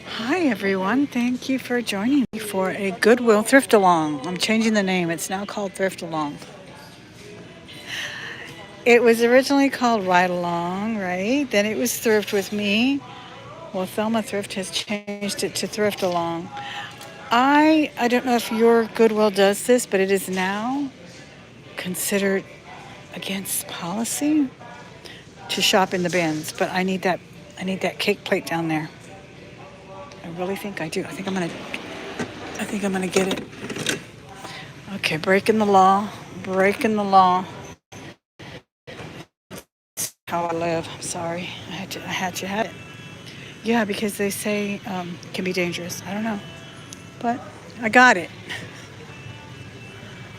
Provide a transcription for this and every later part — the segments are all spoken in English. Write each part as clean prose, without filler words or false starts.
Hi everyone, thank you for joining me for a Goodwill Thrift Along. I'm changing the name, it's now called Thrift Along. It was originally called Ride Along, right? Then it was Thrift with Me. Well, Thelma Thrift has changed it to Thrift Along. I don't know if your Goodwill does this, but it is now considered against policy to shop in the bins. But I need that cake plate down there. I really think I do. I think I'm gonna get it. Okay, breaking the law. Breaking the law. How I live. I'm sorry. I had to have it. Yeah, because they say it can be dangerous. I don't know. But I got it.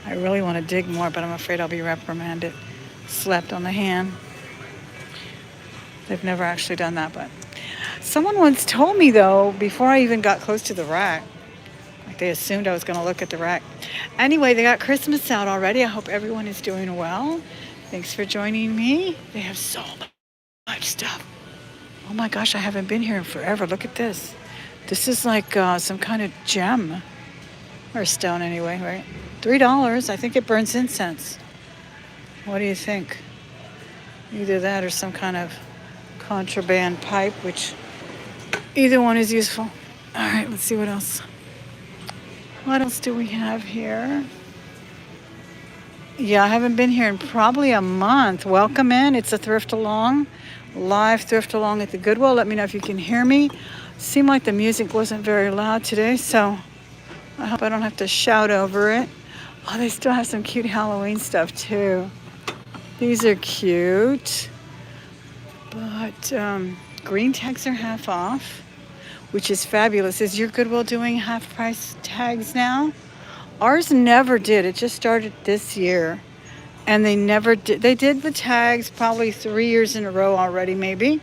I really want to dig more, but I'm afraid I'll be reprimanded. Slapped on the hand. They've never actually done that, but someone once told me though, before I even got close to the rack, like they assumed I was going to look at the rack. Anyway, they got Christmas out already. I hope everyone is doing well. Thanks for joining me. They have so much stuff. Oh my gosh, I haven't been here in forever. Look at this. This is like some kind of gem or stone anyway, right? $3. I think it burns incense. What do you think? Either that or some kind of contraband pipe, which either one is useful. All right, let's see what else. What else do we have here? Yeah, I haven't been here in probably a month. Welcome in. It's a thrift along, live thrift along at the Goodwill. Let me know if you can hear me. Seemed like the music wasn't very loud today, so I hope I don't have to shout over it. Oh, they still have some cute Halloween stuff too. These are cute, but green tags are half off, which is fabulous. Is your Goodwill doing half price tags now? Ours never did. It just started this year. And they never did. They did the tags probably 3 years in a row already, maybe.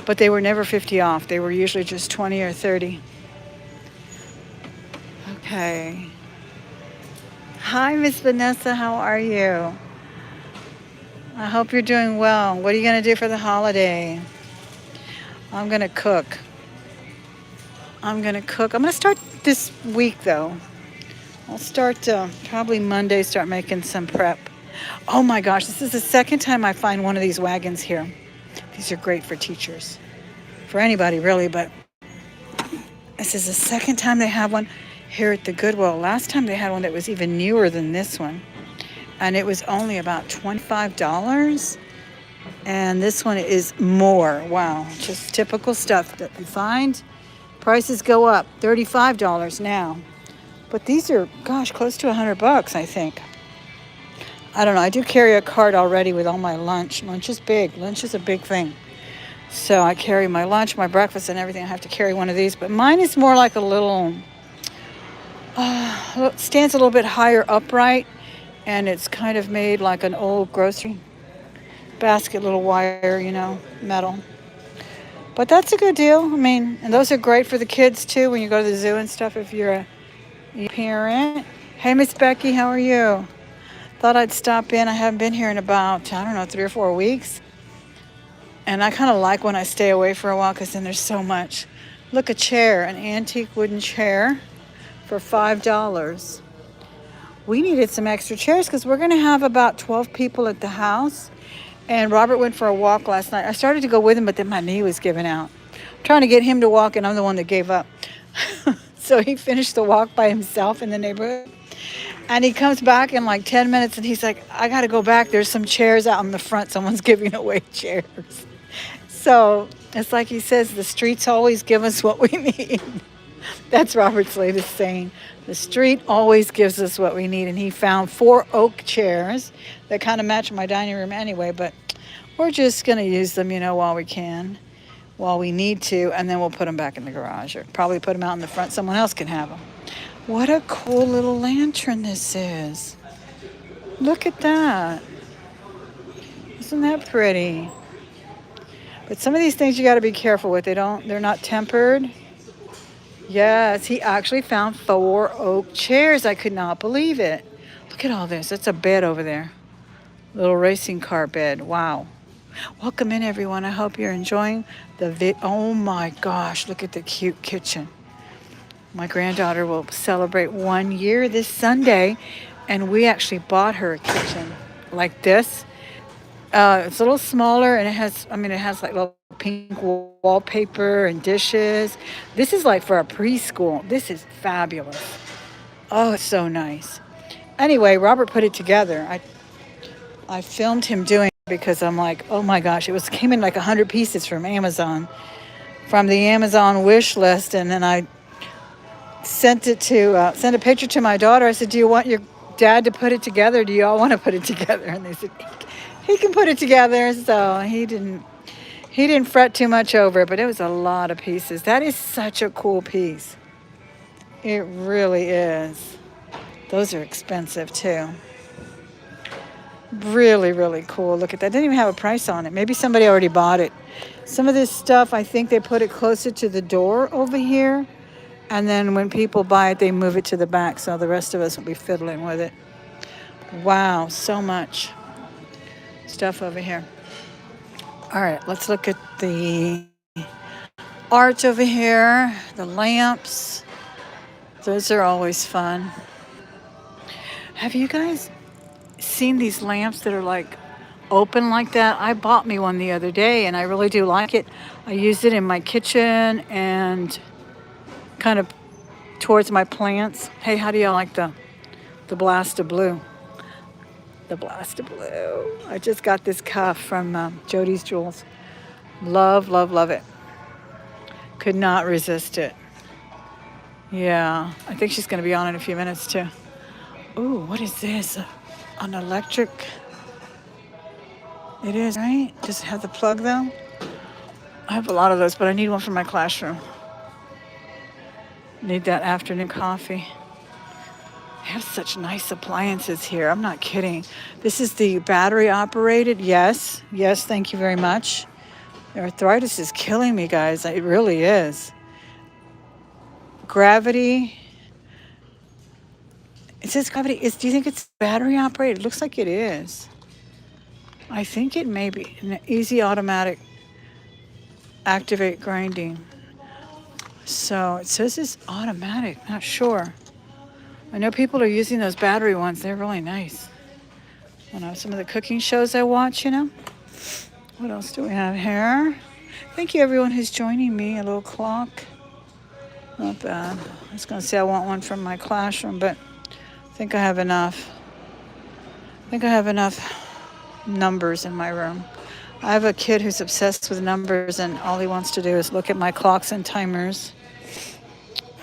But they were never 50 off. They were usually just 20 or 30. Okay. Hi, Miss Vanessa. How are you? I hope you're doing well. What are you going to do for the holiday? I'm going to cook. I'm going to start this week, though. I'll start probably Monday, start making some prep. Oh my gosh, this is the second time I find one of these wagons here. These are great for teachers, for anybody really, but this is the second time they have one here at the Goodwill. Last time they had one that was even newer than this one, and it was only about $25. And this one is more. Wow, just typical stuff that you find. Prices go up, $35 now. But these are, gosh, close to $100, I think. I don't know. I do carry a cart already with all my lunch. Lunch is big. Lunch is a big thing. So I carry my lunch, my breakfast, and everything. I have to carry one of these. But mine is more like a little, stands a little bit higher upright. And it's kind of made like an old grocery basket, little wire, metal. But that's a good deal. I mean, and those are great for the kids too when you go to the zoo and stuff if you're a parent. Hey, Miss Becky, how are you? Thought I'd stop in. I haven't been here in about, I don't know, 3 or 4 weeks. And I kind of like when I stay away for a while because then there's so much. Look, a chair, an antique wooden chair for $5. We needed some extra chairs because we're going to have about 12 people at the house. And Robert went for a walk last night. I started to go with him, but then my knee was giving out. I'm trying to get him to walk, and I'm the one that gave up. So he finished the walk by himself in the neighborhood. And he comes back in like 10 minutes, and he's like, I got to go back. There's some chairs out in the front. Someone's giving away chairs. So it's like he says, the streets always give us what we need. That's Robert's latest saying. The street always gives us what we need. And he found 4 oak chairs that kind of match my dining room anyway. But we're just going to use them, while we can, while we need to. And then we'll put them back in the garage or probably put them out in the front. Someone else can have them. What a cool little lantern this is. Look at that. Isn't that pretty? But some of these things you got to be careful with. They're not tempered. Yes, he actually found 4 oak chairs. I could not believe it. Look at all this. That's a bed over there. Little racing car bed. Wow. Welcome in, everyone. I hope you're enjoying the Oh my gosh, look at the cute kitchen. My granddaughter will celebrate 1 year this Sunday, and we actually bought her a kitchen like this. It's a little smaller, and it has like little pink wallpaper and dishes. This is like for a preschool. This is fabulous. Oh, it's so nice. Anyway, Robert put it together. I filmed him doing it because I'm like, oh my gosh, it came in like 100 pieces from Amazon, from the Amazon wish list, and then I sent a picture to my daughter. I said, "Do you want your dad to put it together? Do you all want to put it together?" And they said, "He can put it together." So he didn't fret too much over it, but it was a lot of pieces. That is such a cool piece. It really is. Those are expensive too. Really, really cool. Look at that. Didn't even have a price on it. Maybe somebody already bought it. Some of this stuff, I think they put it closer to the door over here. And then when people buy it, they move it to the back. So the rest of us will be fiddling with it. Wow, so much stuff over here. All right, let's look at the art over here. The lamps. Those are always fun. Have you guys seen these lamps that are like open like that? I bought me one the other day, and I really do like it. I use it in my kitchen and kind of towards my plants. Hey, how do y'all like the blast of blue? The blast of blue. I just got this cuff from Jody's Jewels. Love, love, love it. Could not resist it. Yeah, I think she's going to be on in a few minutes too. Ooh, what is this? An electric. It is, right? Does it have the plug though? I have a lot of those, but I need one for my classroom. Need that afternoon coffee. They have such nice appliances here. I'm not kidding. This is the battery operated. Yes, yes, thank you very much. The arthritis is killing me, guys. It really is. Gravity. It says gravity. Do you think it's battery operated? It looks like it is. I think it may be an easy automatic activate grinding. So it says it's automatic. Not sure. I know people are using those battery ones. They're really nice. Some of the cooking shows I watch, What else do we have here? Thank you, everyone who's joining me. A little clock. Not bad. I was going to say I want one from my classroom, but I think I have enough. Numbers in my room. I have a kid who's obsessed with numbers, and all he wants to do is look at my clocks and timers.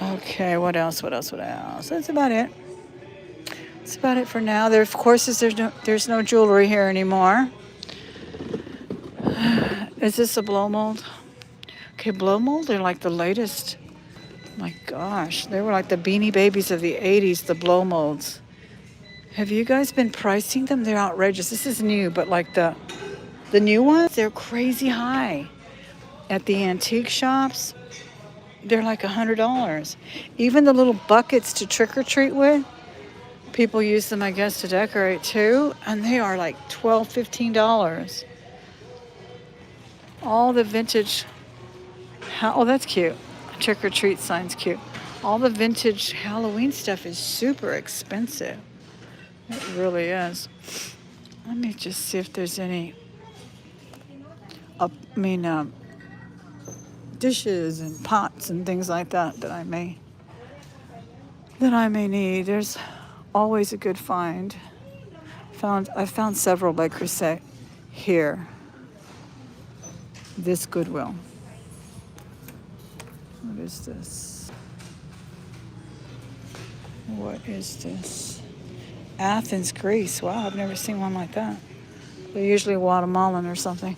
Okay, what else? That's about it. That's about it for now. Of course, there's no jewelry here anymore. Is this a blow mold? Okay, blow mold, they're like the latest. My gosh, they were like the Beanie Babies of the 80s, the blow molds. Have you guys been pricing them? They're outrageous. This is new, but like the new ones, they're crazy high. At the antique shops, they're like $100. Even the little buckets to trick or treat with, people use them, I guess, to decorate too, and they are like $12, $15. All the vintage. Oh, that's cute. Trick or treat sign's cute. All the vintage Halloween stuff is super expensive. It really is. Let me just see if there's any. Dishes and pots and things like that that I may need. There's always a good find. I found several by Crusade here. This Goodwill. What is this? What is this? Athens, Greece. Wow, I've never seen one like that. They're usually Guatemalan or something.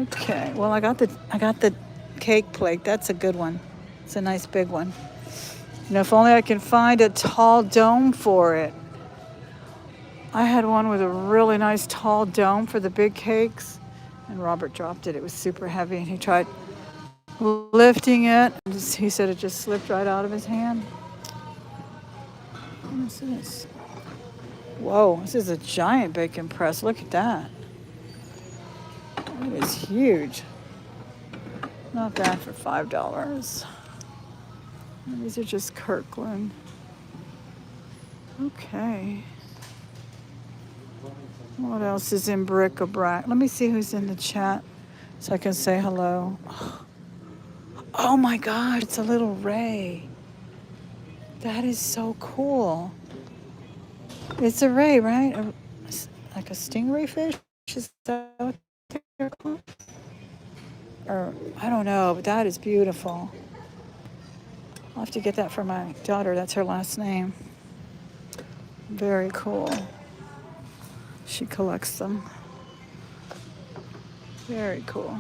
Okay, well I got the cake plate. That's a good one. It's a nice big one. If only I can find a tall dome for it. I had one with a really nice tall dome for the big cakes, and Robert dropped it. It was super heavy, and he tried lifting it. He said it just slipped right out of his hand. What is this? Whoa, this is a giant bacon press. Look at that. That is huge. Not bad for $5. These are just Kirkland. Okay. What else is in bric-a-brac? Let me see who's in the chat so I can say hello. Oh my God, it's a little ray. That is so cool. It's a ray, right? Like a stingray fish? Is that what they're called? Or I don't know, but that is beautiful. I'll have to get that for my daughter. That's her last name. Very cool. She collects them. Very cool.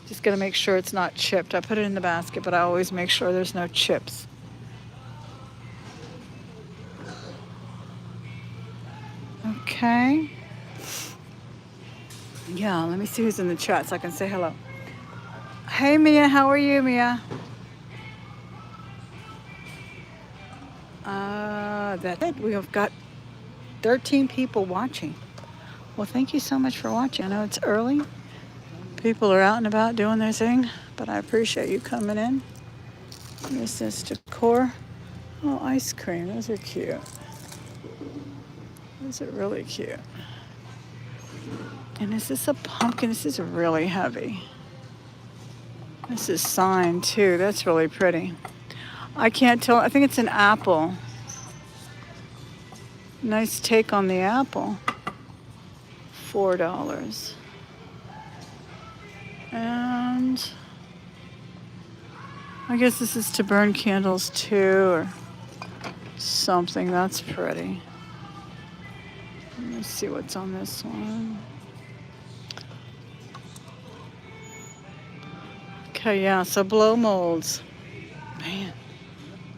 Just gotta make sure it's not chipped. I put it in the basket, but I always make sure there's no chips. Okay. Yeah, let me see who's in the chat so I can say hello. Hey Mia, how are you, Mia? That's it. We have got 13 people watching. Well, thank you so much for watching. I know it's early. People are out and about doing their thing, but I appreciate you coming in. This is decor. Oh, ice cream. Those are cute. Those are really cute. And is this a pumpkin? This is really heavy. This is signed too. That's really pretty. I can't tell. I think it's an apple. Nice take on the apple. $4. And I guess this is to burn candles too or something. That's pretty. Let me see what's on this one. Okay, yeah, so blow molds. Man,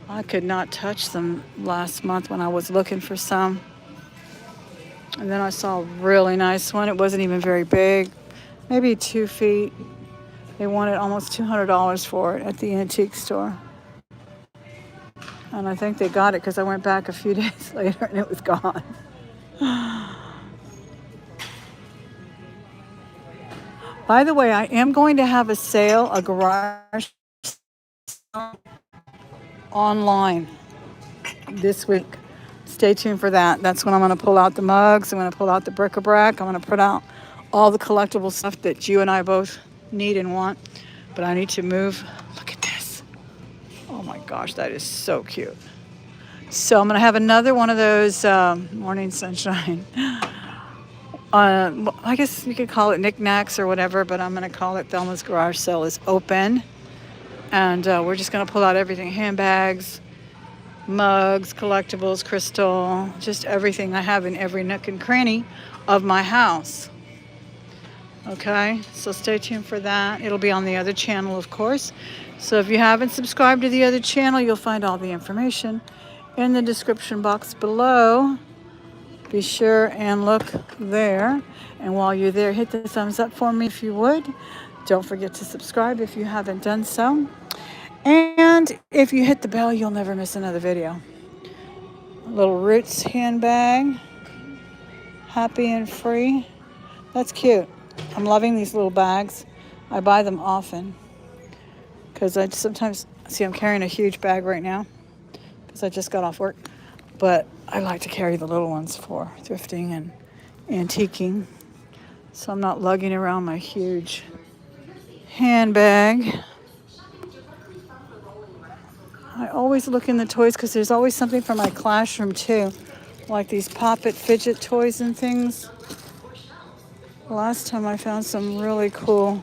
I could not touch them last month when I was looking for some. And then I saw a really nice one. It wasn't even very big, maybe 2 feet. They wanted almost $200 for it at the antique store. And I think they got it because I went back a few days later and it was gone. By the way, I am going to have a sale, a garage sale online this week. Stay tuned for that. That's when I'm going to pull out the mugs. I'm going to pull out the bric-a-brac. I'm going to put out all the collectible stuff that you and I both need and want. But I need to move. Look at this. Oh my gosh, that is so cute. So I'm going to have another one of those morning sunshine. I guess you could call it knickknacks or whatever, but I'm going to call it Thelma's Garage Sale is open. And we're just going to pull out everything. Handbags, mugs, collectibles, crystal, just everything I have in every nook and cranny of my house. Okay, so stay tuned for that. It'll be on the other channel, of course. So if you haven't subscribed to the other channel, you'll find all the information in the description box below. Be sure and look there. And while you're there, hit the thumbs up for me if you would. Don't forget to subscribe if you haven't done so. And if you hit the bell, you'll never miss another video. A little Roots handbag. Happy and free. That's cute. I'm loving these little bags. I buy them often. Because I sometimes, see I'm carrying a huge bag right now. Because I just got off work. But I like to carry the little ones for thrifting and antiquing. So I'm not lugging around my huge handbag. I always look in the toys because there's always something for my classroom too. Like these Pop-It fidget toys and things. Last time I found some really cool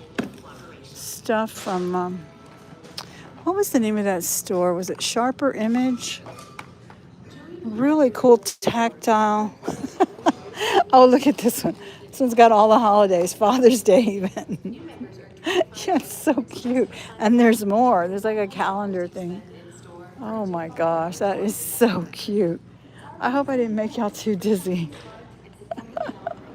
stuff from, what was the name of that store? Was it Sharper Image? Really cool tactile. Oh, look at this one. This one's got all the holidays, Father's Day even. Yeah, it's so cute. And there's more. There's like a calendar thing. Oh my gosh, that is so cute. I hope I didn't make y'all too dizzy.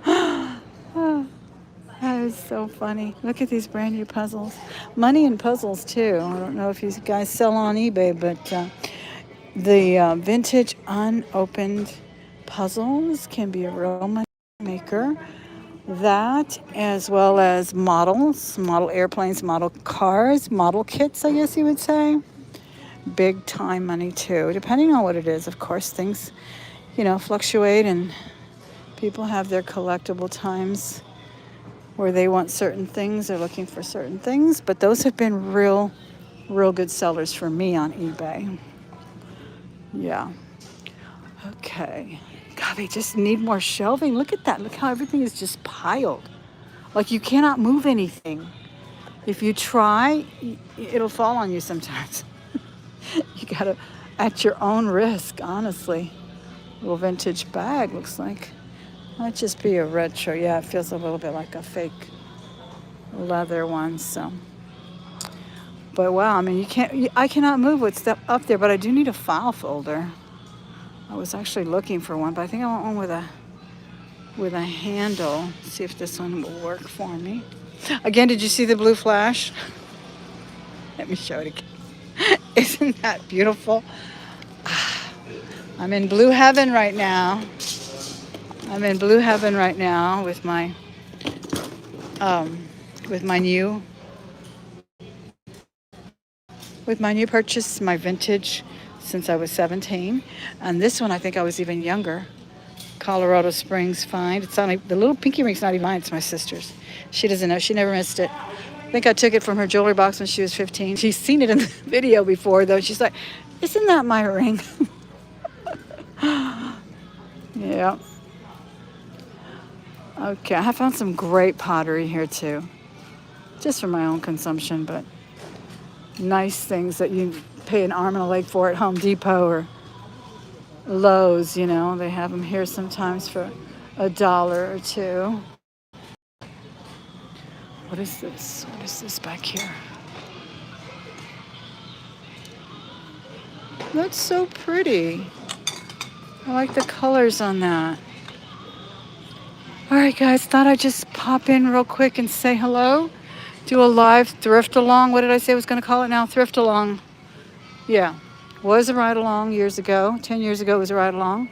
That is so funny. Look at these brand new puzzles. Money and puzzles too. I don't know if you guys sell on eBay, but the vintage unopened puzzles can be a real money maker. That, as well as models, model airplanes, model cars, model kits, I guess you would say. Big time money too, depending on what it is. Of course, things, fluctuate, and people have their collectible times where they want certain things, they're looking for certain things, but those have been real good sellers for me on eBay. Yeah. Okay. God, they just need more shelving. Look at that. Look how everything is just piled. Like you cannot move anything. If you try, it'll fall on you sometimes. You gotta, at your own risk, honestly. Little vintage bag looks like. Might just be a retro. Yeah, it feels a little bit like a fake leather one. So, but wow, I mean, I cannot move what's up there, but I do need a file folder. I was actually looking for one, but I think I want one with a handle. See if this one will work for me. Again, did you see the blue flash? Let me show it again. Isn't that beautiful? I'm in blue heaven right now. With my new purchase, my vintage, since I was 17. And this one, I think I was even younger. Colorado Springs find. It's on the little pinky ring's not even mine, it's my sister's. She doesn't know. She never missed it. I think I took it from her jewelry box when she was 15. She's seen it in the video before, though. She's like, isn't that my ring? Yeah. Okay, I have found some great pottery here, too. Just for my own consumption, but nice things that you pay an arm and a leg for at Home Depot or Lowe's, They have them here sometimes for $1 or $2. What is this? What is this back here? That's so pretty. I like the colors on that. All right, guys, thought I'd just pop in real quick and say hello. Do a live thrift along. What did I say I was going to call it now? Thrift along. Yeah. Was a ride along years ago. 10 years ago it was a ride along.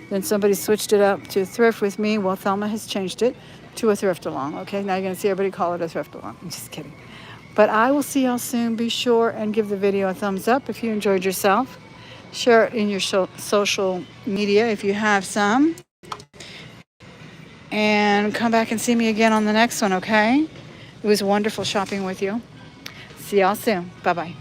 Then somebody switched it up to thrift with me. Well, Thelma has changed it to a thrift along. Okay, now you're going to see everybody call it a thrift along. I'm just kidding. But I will see y'all soon. Be sure and give the video a thumbs up if you enjoyed yourself. Share it in your social media if you have some. And come back and see me again on the next one, okay? It was wonderful shopping with you. See y'all soon. Bye-bye.